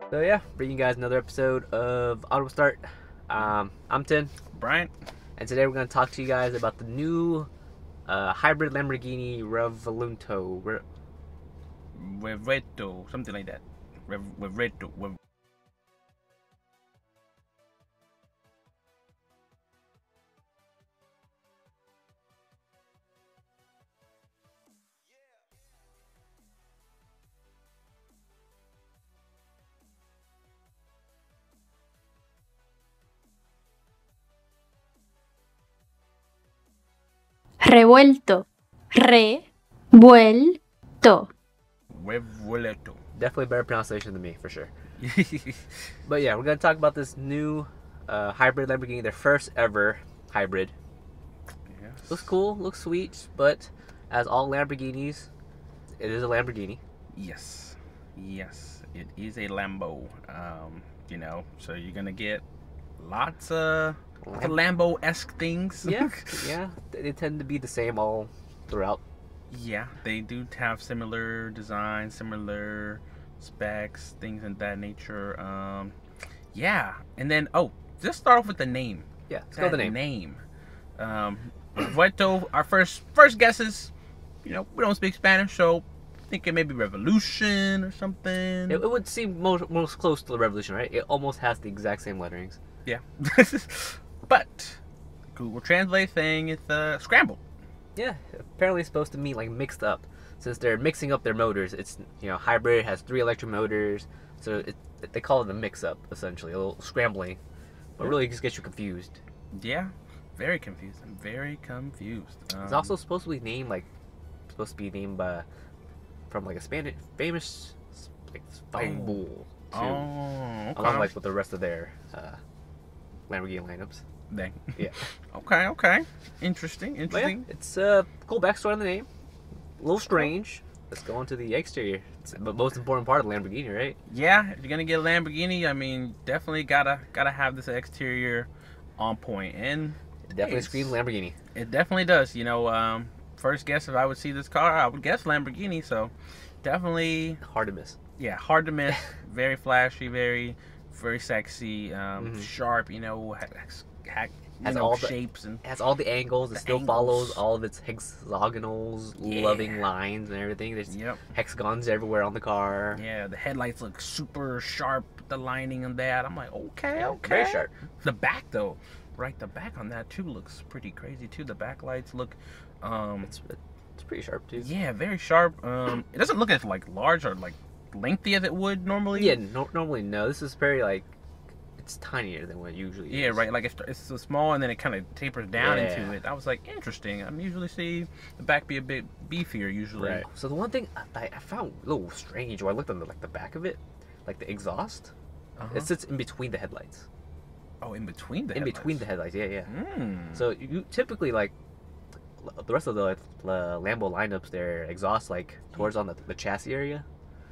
So yeah, bringing you guys another episode of Auto Start. I'm Tin, Brian. and today we're going to talk to you guys about the new hybrid Lamborghini Revuelto. Revuelto, something like that. Revuelto. Revuelto. Revuelto. Revuelto. Definitely better pronunciation than me, for sure. But yeah, we're going to talk about this new hybrid Lamborghini, their first ever hybrid. Yes. Looks cool, looks sweet, but as all Lamborghinis, it is a Lamborghini. Yes. Yes. It is a Lambo. So you're gonna get lots of Lambo-esque things. Yeah, yeah. They tend to be the same all throughout. Yeah, they do have similar designs, similar specs, things of that nature. Yeah, and then just start off with the name. Yeah, let's go with the name. Name. Revuelto. Our first guesses. We don't speak Spanish, so thinking maybe Revolution or something. It would seem most close to the Revolution, right? It almost has the exact same letterings. Yeah, but Google Translate saying it's scrambled. Yeah, apparently it's supposed to mean like mixed up. Since they're mixing up their motors, it's hybrid, has 3 electric motors, so they call it a mix-up essentially, a little scrambling, but really just gets you confused. Yeah, very confused. I'm very confused. It's also supposed to be named by from like a Spanish famous like fighting bull too. Oh, okay. Along like with the rest of their Lamborghini lineups. Dang. Yeah. Okay. Interesting. But yeah, it's a cool backstory on the name. A little strange. Let's go into the exterior. It's the most important part of the Lamborghini, right? Yeah, if you're gonna get a Lamborghini, I mean, definitely gotta have this exterior on point, and It definitely screams Lamborghini. it definitely does. First guess if I would see this car, I would guess Lamborghini. So definitely Hard to miss. Yeah, hard to miss. Very flashy, very sexy, sharp. Has all the shapes and It has all the angles. It The still angles. follows all of its hexagonals, Yeah. loving lines and everything. There's hexagons everywhere on the car. Yeah, the headlights look super sharp. The lining on that, I'm like, okay. Very sharp. The back though, right? The back on that too looks pretty crazy too. The back lights look, It's pretty sharp too. yeah, very sharp. It doesn't look as like large or like lengthy as it would normally. Yeah, normally no. This is very like it's tinier than what it usually Yeah, is. right. Like it's so small and then it kind of tapers down Yeah. into it. I was like, interesting. I usually see the back be a bit beefier usually. Right. So the one thing I found a little strange when I looked on the back of it, like the exhaust, it sits in between the headlights. Oh, in between the In headlights. between the headlights, yeah. Mm. So you typically like the rest of the Lambo lineups, their exhaust like towards on the chassis area,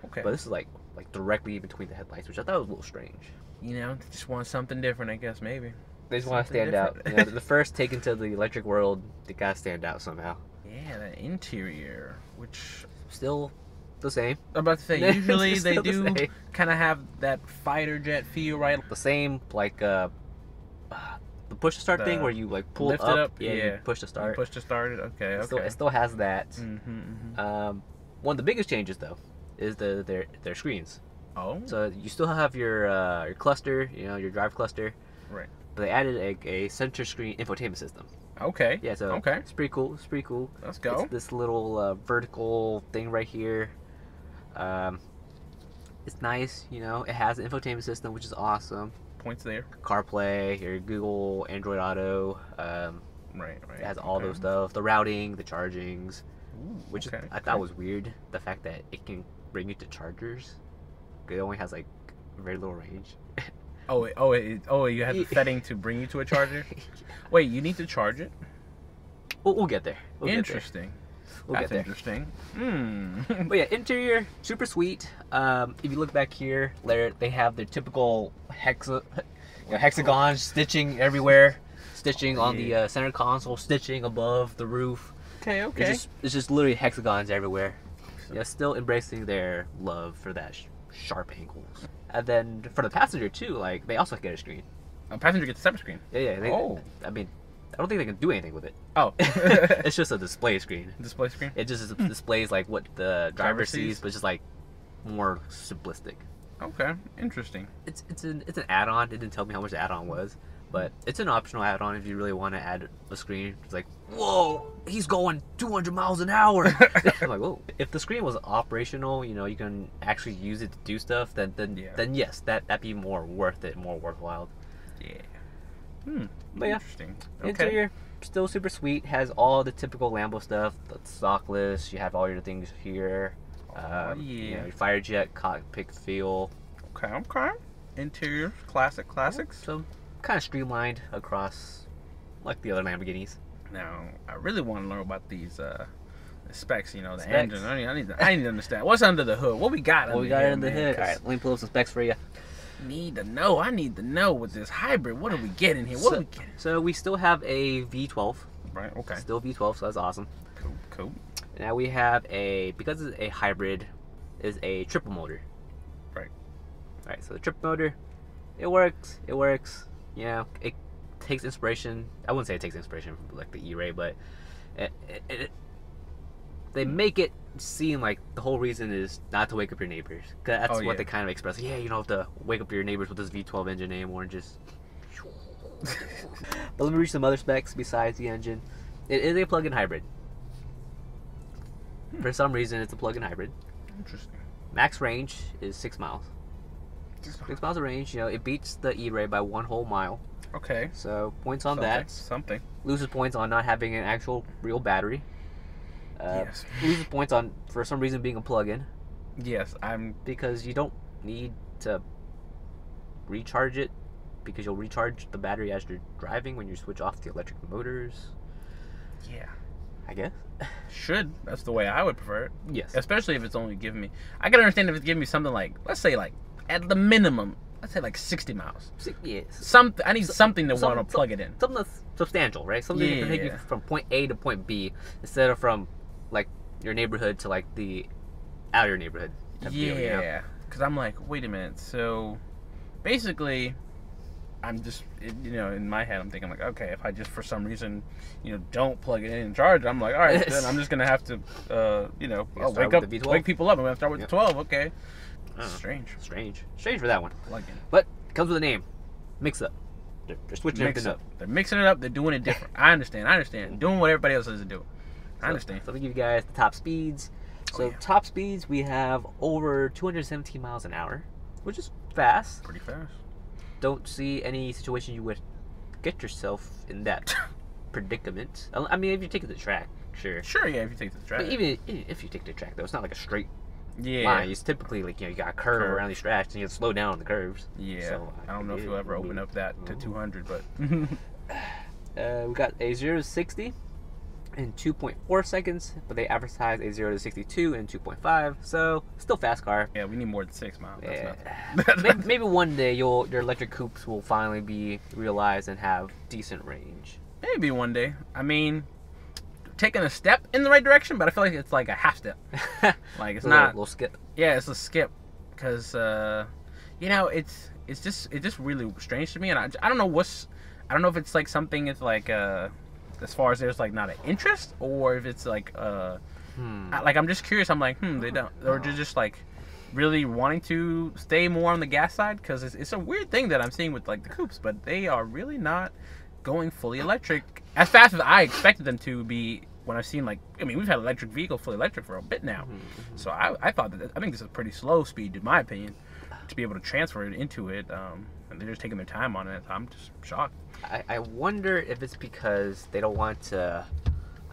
Okay. but this is like directly in between the headlights, which I thought was a little strange. Just want something different, I guess, maybe. They just want to Something stand out. different. The first taken to the electric world, they gotta stand out somehow. Yeah, the interior, which Still the same. I'm about to say, usually It's they still the do same. kind of have that fighter jet feel, right? The same like the push to start thing where you like pull lift up, it up, yeah, yeah. you push to start. Push to start it. Okay, It okay. still has that. Mm-hmm. One of the biggest changes though is their screens. Oh, So you still have your cluster, your drive cluster, right. but they added a center screen infotainment system. Okay. Yeah, so okay. it's pretty cool. It's pretty cool. Let's go. It's this little vertical thing right here. It's nice, It has an infotainment system, which is awesome. Points there. CarPlay, your Google, Android Auto. Right. It has all those stuff. The routing, the chargings, which I thought was weird. The fact that it can bring you to chargers. It only has like very little range. You have the setting to bring you to a charger. Wait, you need to charge it? We'll get there. Interesting. We'll That's get there. interesting. But yeah, interior super sweet. If you look back here, they have their typical hexagon stitching everywhere, stitching on the center console, stitching above the roof. Okay. It's just literally hexagons everywhere. Yeah, still embracing their love for that sharp angles. And then for the passenger too, like they also get a screen. A passenger gets a separate screen. Yeah. Oh. I mean, I don't think they can do anything with it. Oh. It's just a display screen. Display screen? It just displays like what the driver sees, but just like more simplistic. Okay, interesting. It's an add-on. It didn't tell me how much the add-on was, but it's an optional add-on if you really want to add a screen. It's like, whoa, he's going 200 miles an hour. I'm like, whoa. If the screen was operational, you know, you can actually use it to do stuff. Then yes, that'd be more worth it, more worthwhile. Yeah. But yeah, interesting. Okay. Interior still super sweet. Has all the typical Lambo stuff. The stockless. You have all your things here. You know, your fire jet, cockpit feel. Okay. Interior, classics. So kind of streamlined across like the other Lamborghinis. Now, I really want to learn about these specs. You know, the Specs. engine. I need to understand what's under the hood. What we got? What we got under the hood? All right, let me pull up some specs for you. I need to know with this hybrid. What are we getting here? What are we getting? So we still have a V12. Right. Okay. Still V12, so that's awesome. Cool. Now we have because it's a hybrid, is a triple motor. Right. Alright, so the triple motor, it works. You know, it takes inspiration. I wouldn't say it takes inspiration from like the E-Ray, but they make it seem like the whole reason is not to wake up your neighbors. 'Cause that's what they kind of express. Yeah, you don't have to wake up your neighbors with this V12 engine anymore. Just. But let me read some other specs besides the engine. It is a plug-in hybrid. For some reason, it's a plug-in hybrid. Interesting. Max range is 6 miles. 6 miles of range. You know, it beats the E-Ray by 1 whole mile. Okay. So points on that. Something. Loses points on not having an actual real battery. Yes. Loses points on for some reason being a plug-in. Yes, because you don't need to recharge it, because you'll recharge the battery as you're driving when you switch off the electric motors. Yeah. I guess. That's the way I would prefer it. Yes. Especially if it's only giving me. I can understand if it's giving me something like, let's say like at the minimum, let's say like 60 miles. Yes. I need something to want to plug it in. Something that's substantial, right? Something that can take you from point A to point B instead of from like your neighborhood to like the out of your neighborhood. Yeah. Deal, you know? Because I'm like, wait a minute. So basically, I'm just, you know, in my head, I'm thinking like, okay, if I just for some reason, you know, don't plug it in and charge, I'm like, all right, then I'm just gonna have to, you know, wake people up. I'm gonna start with the 12. Okay. Strange for that one. Plug-in. But comes with a name. Mix up. They're switching everything up. They're mixing it up. They're doing it different. I understand. Doing what everybody else is doing. I understand. So let me give you guys the top speeds. So top speeds, we have over 217 miles an hour, which is fast. Pretty fast. Don't see any situation you would get yourself in that predicament. I mean, if you take it to the track, sure. Sure, yeah, if you take it to the track. But even if you take it to the track, though, it's not like a straight line. It's typically like, you know, you got a curve around these tracks, and you have to slow down on the curves. Yeah. So, I don't know if you'll ever open up that to 200, but. We got a 0 to 60 in 2.4 seconds, but they advertise a 0 to 62 in 2.5, so still fast car. Yeah, we need more than 6 miles. Maybe one day your electric coupes will finally be realized and have decent range. Maybe one day. I mean, taking a step in the right direction, but I feel like it's like a half step. Like it's not a little skip. Yeah, it's a skip, because you know, it's just really strange to me, and I don't know I don't know if it's like something it's like as far as there's like not an interest, or if it's like like I'm just curious. I'm like they don't, or they're just like really wanting to stay more on the gas side, because it's a weird thing that I'm seeing with like the coupes, but they are really not going fully electric as fast as I expected them to be. When I've seen, like, I mean, we've had electric vehicles fully electric for a bit now, so I thought I think this is a pretty slow speed, in my opinion, to be able to transfer it into it, and they're just taking their time on it. I'm just shocked. I wonder if it's because they don't want to,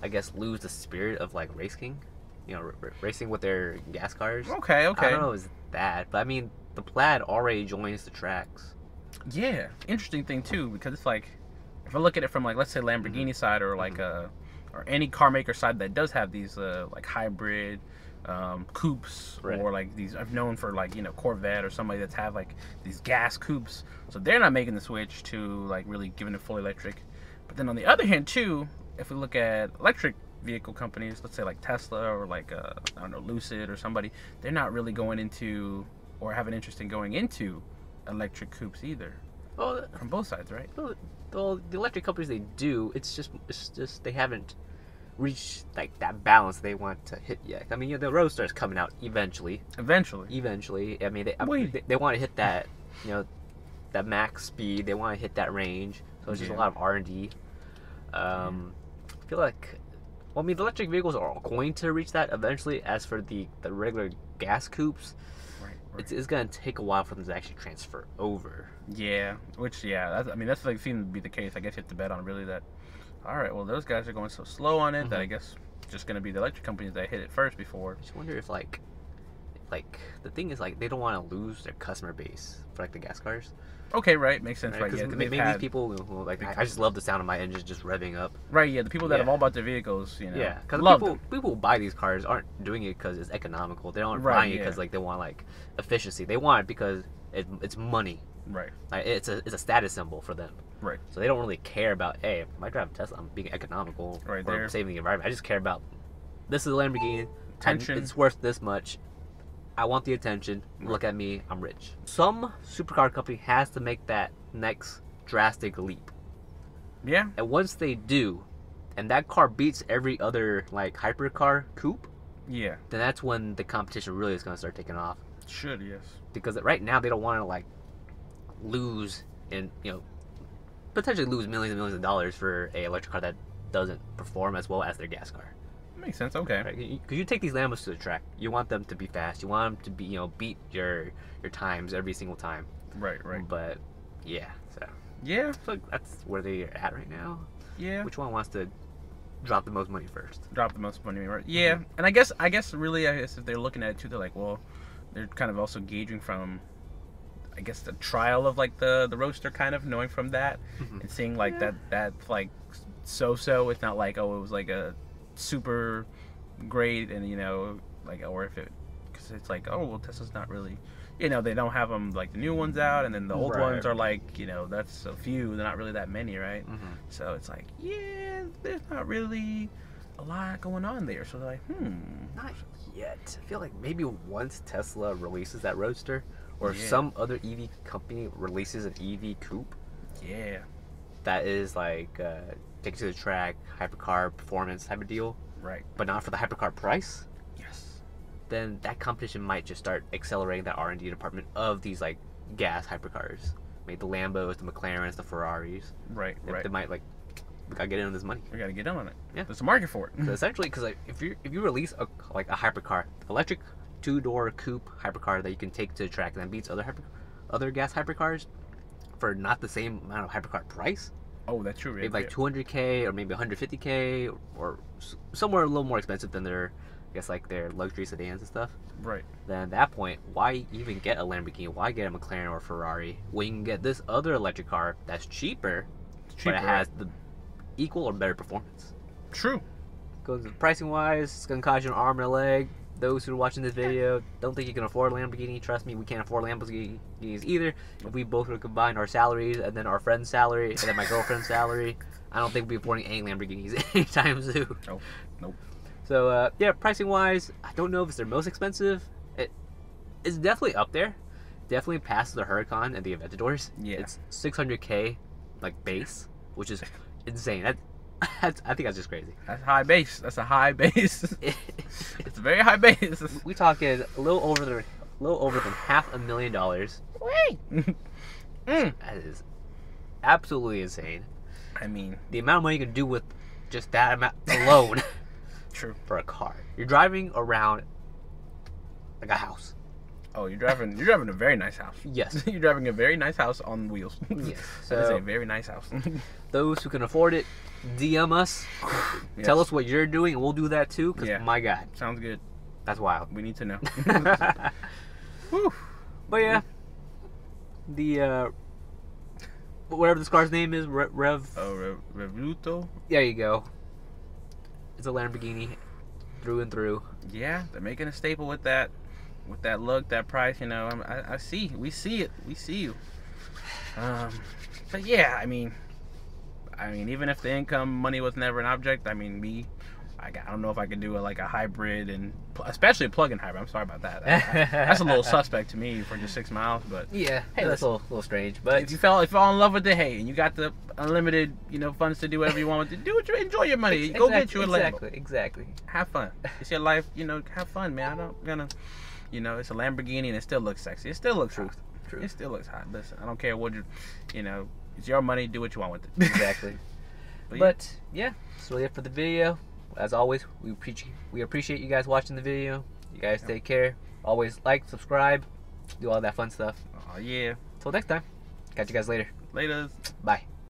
I guess, lose the spirit of like racing, you know, racing with their gas cars. Okay. I don't know if it's that, but I mean, the Plaid already joins the tracks. Yeah, interesting thing too, because it's like, if I look at it from like, let's say Lamborghini side, or like or any car maker side that does have these like hybrid coupes, or like these, I've known for like, you know, Corvette or somebody that's have like these gas coupes, so they're not making the switch to like really giving it fully electric. But then on the other hand too, if we look at electric vehicle companies, let's say like Tesla, or like I don't know, Lucid or somebody, they're not really going into or have an interest in going into electric coupes either. Well, From both sides, right? the electric companies, they do. It's just they haven't reached like that balance they want to hit yet. I mean, the Roadster is coming out eventually. Eventually, I mean, they want to hit that, that max speed. They want to hit that range. So it's just a lot of R&D. I feel like, well, I mean, the electric vehicles are going to reach that eventually. As for the regular gas coupes, it's going to take a while for them to actually transfer over. Yeah, that's like seems to be the case. I guess you have to bet on really that. All right, well, those guys are going so slow on it that I guess it's just going to be the electric companies that hit it first before. I just wonder if like the thing is like they don't want to lose their customer base for like the gas cars. Okay, right, makes sense, right? Because Yeah, maybe these people who like I just love the sound of my engine just revving up. Right, yeah, the people that have all bought their vehicles, Yeah, because people who buy these cars aren't doing it because it's economical. They aren't buying it because like they want like efficiency. They want it because it's money. Right. Like it's a status symbol for them. Right. So they don't really care about, hey, if I drive a Tesla, I'm being economical or saving the environment. I just care about, this is a Lamborghini. Attention. It's worth this much. I want the attention. Look at me. I'm rich. Some supercar company has to make that next drastic leap. Yeah. And once they do, and that car beats every other like hypercar coupe, yeah, then that's when the competition really is going to start taking off. Should, yes. Because right now they don't want to like lose and potentially lose millions and millions of dollars for a electric car that doesn't perform as well as their gas car. Makes sense. Okay. Right? Because you take these Lambos to the track, you want them to be fast. You want them to be beat your times every single time. Right. But yeah, so that's where they are at right now. Yeah. Which one wants to drop the most money first? Drop the most money, right? Yeah. And I guess if they're looking at it too, they're like, well, they're kind of also gauging from, I guess, the trial of like the Roadster, kind of knowing from that and seeing like that's like so. It's not like, oh, it was like a super great and like, or if it, because it's like, oh, well, Tesla's not really, they don't have them like the new ones out, and then the old ones are like, that's a few, they're not really that many, right? So it's like, yeah, there's not really a lot going on there. So they're like, not yet. I feel like maybe once Tesla releases that Roadster, or some other EV company releases an EV coupe, that is like take it to the track, hypercar performance type of deal, right? But not for the hypercar price. Yes. Then that competition might just start accelerating that R&D department of these like gas hypercars. Maybe the Lambos, the McLarens, the Ferraris. Right. They might like, we gotta get in on this money. We gotta get in on it. Yeah, there's a market for it. So essentially, because like if you release a hypercar, electric 2-door coupe hypercar that you can take to the track and then beats other gas hypercars for not the same amount of hypercar price. Oh, that's true. Maybe like $200K or maybe $150K or somewhere a little more expensive than their luxury sedans and stuff. Right. Then at that point, why even get a Lamborghini? Why get a McLaren or a Ferrari when you can get this other electric car that's cheaper, but it has the equal or better performance? True. Because pricing wise, it's gonna cost you an arm and a leg. Those who are watching this video don't think you can afford a Lamborghini. Trust me, we can't afford Lamborghinis either. If we both were to combine our salaries and then our friend's salary and then my girlfriend's salary, I don't think we'll be affording any Lamborghinis anytime soon. Nope. So pricing wise, I don't know if it's their most expensive. It's definitely up there. Definitely past the Huracan and the Aventadors. Yeah. It's $600K like base, which is insane. I think that's just crazy. That's high base. That's a high base. It's a very high base. We talking a little over than $500,000. Wait. That is absolutely insane. I mean, the amount of money you can do with just that amount alone. True. For a car, you're driving around like a house. Oh, you're driving a very nice house. Yes. You're driving a very nice house on wheels. Yes. So that is a very nice house. Those who can afford it, DM us. Yes. Tell us what you're doing, and we'll do that too. Because my God, sounds good. That's wild. We need to know. Whew. But yeah, the whatever this car's name is, Revuelto. There you go. It's a Lamborghini through and through. Yeah, they're making a staple with that look, that price. I see. We see it. We see you. But yeah, I mean, even if the income money was never an object, I I don't know if I could do a hybrid, and especially a plug-in hybrid. I'm sorry about that. That's a little suspect to me for just 6 miles. But yeah, hey, that's a little strange. But if you fall in love with it, hey, and you got the unlimited, funds to do whatever you want to do, enjoy your money. Go get you a Lambo. Exactly. Have fun. It's your life. Have fun, man. It's a Lamborghini and it still looks sexy. It still looks hot. Truth. It still looks hot. Listen, I don't care what it's your money. Do what you want with it. Exactly. But yeah, that's really it for the video. As always, we appreciate you guys watching the video. You guys take care. Always like, subscribe, do all that fun stuff. Oh yeah. Till next time. Catch you guys later. Later. Bye.